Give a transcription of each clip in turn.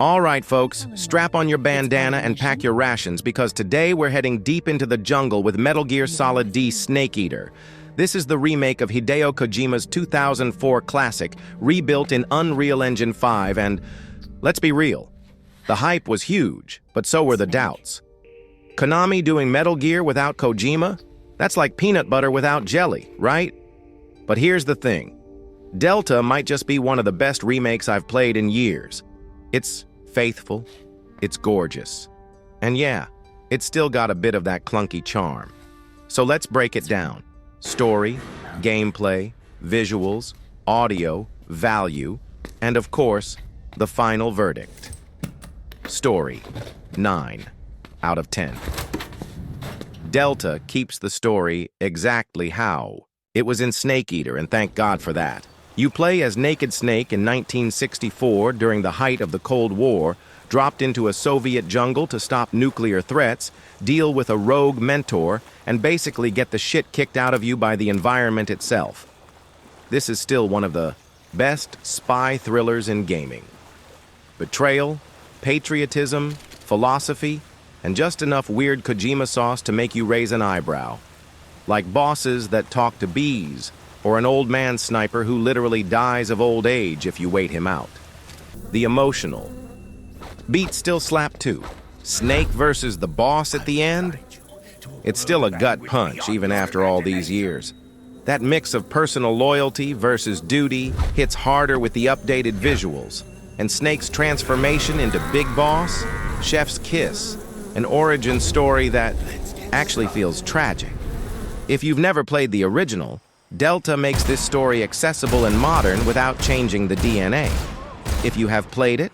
All right, folks, strap on your bandana and pack your rations because today we're heading deep into the jungle with Metal Gear Solid D Snake Eater. This is the remake of Hideo Kojima's 2004 classic, rebuilt in Unreal Engine 5, and let's be real, the hype was huge, but so were the doubts. Konami doing Metal Gear without Kojima? That's like peanut butter without jelly, right? But here's the thing. Delta might just be one of the best remakes I've played in years. It's faithful, it's gorgeous, and yeah, it's still got a bit of that clunky charm. So let's break it down. Story, gameplay, visuals, audio, value, and of course, the final verdict. Story, 9 out of 10. Delta keeps the story exactly how it was in Snake Eater, and thank God for that. You play as Naked Snake in 1964 during the height of the Cold War, dropped into a Soviet jungle to stop nuclear threats, deal with a rogue mentor, and basically get the shit kicked out of you by the environment itself. This is still one of the best spy thrillers in gaming. Betrayal, patriotism, philosophy, and just enough weird Kojima sauce to make you raise an eyebrow. Like bosses that talk to bees, or an old man sniper who literally dies of old age if you wait him out. The emotional. Beats still slap too. Snake versus the boss at the end? It's still a gut punch even after all these years. That mix of personal loyalty versus duty hits harder with the updated visuals. And Snake's transformation into Big Boss? Chef's kiss. An origin story that actually feels tragic. If you've never played the original, Delta makes this story accessible and modern without changing the DNA. If you have played it,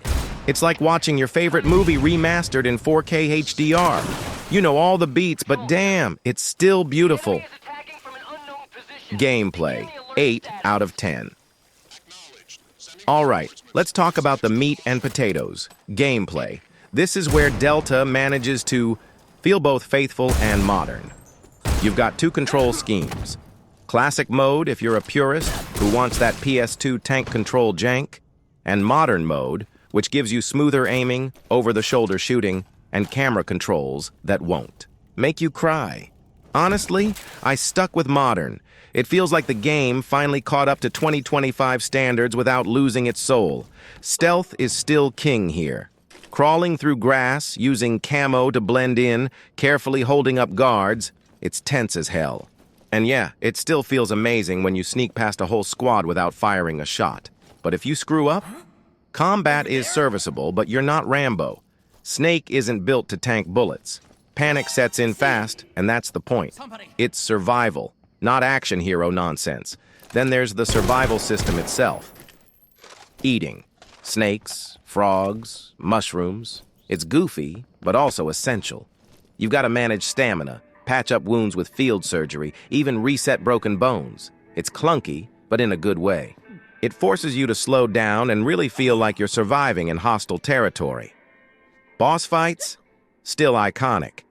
it's like watching your favorite movie remastered in 4K HDR. You know all the beats, but damn, it's still beautiful. Gameplay, 8 out of 10. All right, let's talk about the meat and potatoes. Gameplay. This is where Delta manages to feel both faithful and modern. You've got two control schemes. Classic mode if you're a purist who wants that PS2 tank control jank, and modern mode, which gives you smoother aiming, over-the-shoulder shooting, and camera controls that won't make you cry. Honestly, I stuck with modern. It feels like the game finally caught up to 2025 standards without losing its soul. Stealth is still king here. Crawling through grass, using camo to blend in, carefully holding up guards, it's tense as hell. And yeah, it still feels amazing when you sneak past a whole squad without firing a shot. But if you screw up, combat is serviceable, but you're not Rambo. Snake isn't built to tank bullets. Panic sets in fast, and that's the point. It's survival, not action hero nonsense. Then there's the survival system itself. Eating. Snakes, frogs, mushrooms. It's goofy, but also essential. You've got to manage stamina, patch up wounds with field surgery, even reset broken bones. It's clunky, but in a good way. It forces you to slow down and really feel like you're surviving in hostile territory. Boss fights? Still iconic.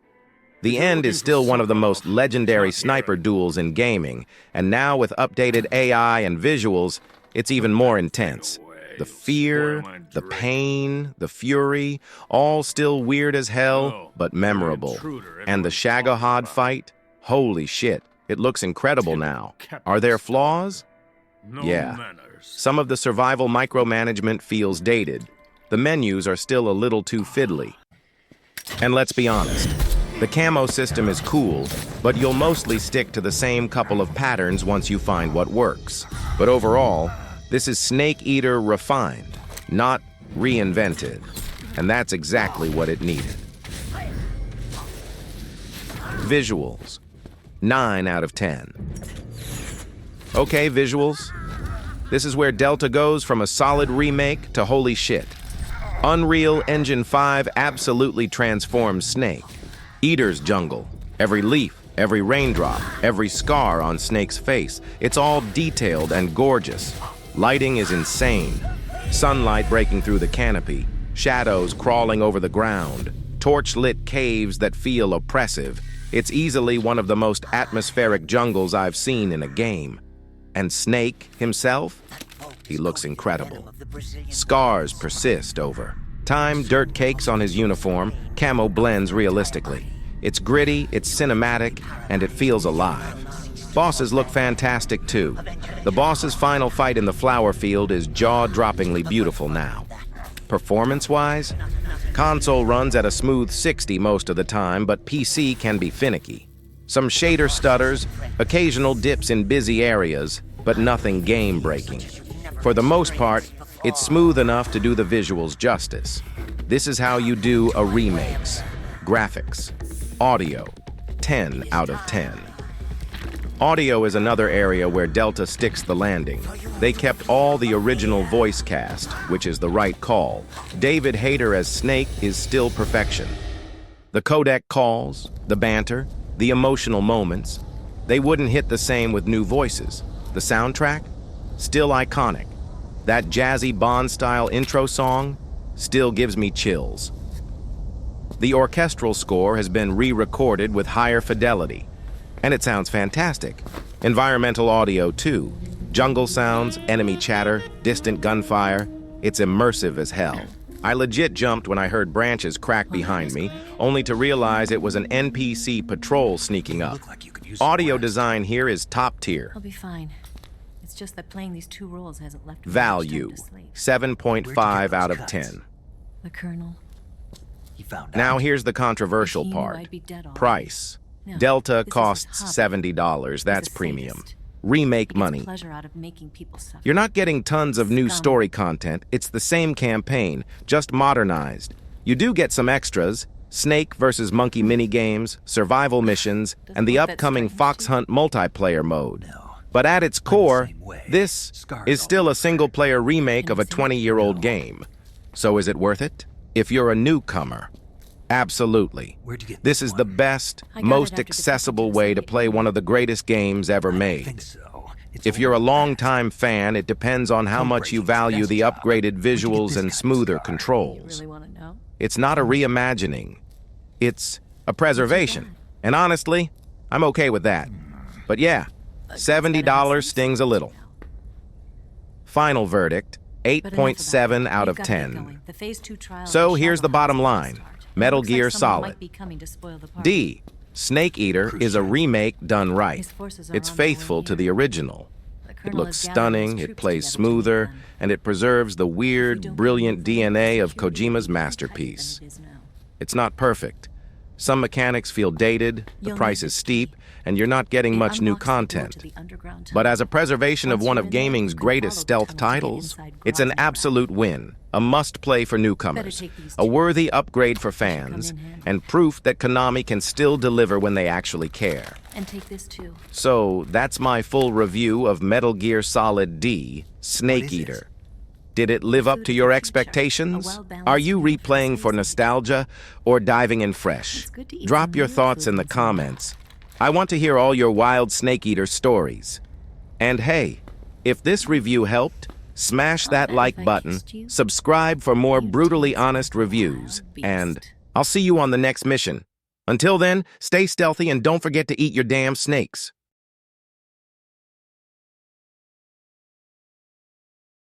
The end is still one of the most legendary sniper duels in gaming, and now with updated AI and visuals, it's even more intense. The fear, the pain, the fury, all still weird as hell, but memorable. And the Shagohod fight? Holy shit, it looks incredible now. Are there flaws? Yeah. Some of the survival micromanagement feels dated. The menus are still a little too fiddly. And let's be honest, the camo system is cool, but you'll mostly stick to the same couple of patterns once you find what works. But overall, this is Snake Eater refined, not reinvented. And that's exactly what it needed. Visuals, 9 out of 10. Okay, visuals. This is where Delta goes from a solid remake to holy shit. Unreal Engine 5 absolutely transforms Snake. Eater's jungle. Every leaf, every raindrop, every scar on Snake's face. It's all detailed and gorgeous. Lighting is insane. Sunlight breaking through the canopy. Shadows crawling over the ground. Torch-lit caves that feel oppressive. It's easily one of the most atmospheric jungles I've seen in a game. And Snake himself? He looks incredible. Scars persist over Time dirt cakes on his uniform, camo blends realistically. It's gritty, it's cinematic, and it feels alive. Bosses look fantastic too. The boss's final fight in the flower field is jaw-droppingly beautiful now. Performance-wise, console runs at a smooth 60 most of the time, but PC can be finicky. Some shader stutters, occasional dips in busy areas, but nothing game-breaking. For the most part, it's smooth enough to do the visuals justice. This is how you do a remakes. Graphics. Audio. 10 out of 10. Audio is another area where Delta sticks the landing. They kept all the original voice cast, which is the right call. David Hayter as Snake is still perfection. The codec calls, the banter, the emotional moments, they wouldn't hit the same with new voices. The soundtrack? Still iconic. That jazzy Bond-style intro song still gives me chills. The orchestral score has been re-recorded with higher fidelity, and it sounds fantastic. Environmental audio, too. Jungle sounds, enemy chatter, distant gunfire. It's immersive as hell. I legit jumped when I heard branches crack behind me, only to realize it was an NPC patrol sneaking up. Audio design here is top tier. I'll be fine. It's just that playing these two roles hasn't left me Value, 7.5 out of 10. The Colonel. Now here's the controversial part. Price. Delta costs $70, that's premium. Remake money. You're not getting tons of new story content, it's the same campaign, just modernized. You do get some extras, Snake versus Monkey minigames, survival missions, and the upcoming Fox Hunt multiplayer mode. But at its core, this is still a single-player remake of a 20-year-old game. So is it worth it? If you're a newcomer, absolutely. This is the best, most accessible way to play one of the greatest games ever made. If you're a long-time fan, it depends on how much you value the upgraded visuals and smoother controls. It's not a reimagining. It's a preservation. And honestly, I'm okay with that. But yeah, $70 stings a little. Final verdict, 8.7 out of 10. So here's the bottom line. Metal Gear Solid. D. Snake Eater is a remake done right. It's faithful to the original. It looks stunning, it plays smoother, and it preserves the weird, brilliant DNA of Kojima's masterpiece. It's not perfect. Some mechanics feel dated, the price is steep, and you're not getting much new content. But as a preservation of one of gaming's greatest stealth titles, it's an absolute win, a must-play for newcomers, a worthy upgrade for fans, and proof that Konami can still deliver when they actually care. So that's my full review of Metal Gear Solid D, Snake Eater. Did it live up to your expectations? Are you replaying for nostalgia or diving in fresh? Drop your thoughts in the comments. I want to hear all your wild Snake Eater stories. And hey, if this review helped, smash that like button, subscribe for more brutally honest reviews, and I'll see you on the next mission. Until then, stay stealthy and don't forget to eat your damn snakes.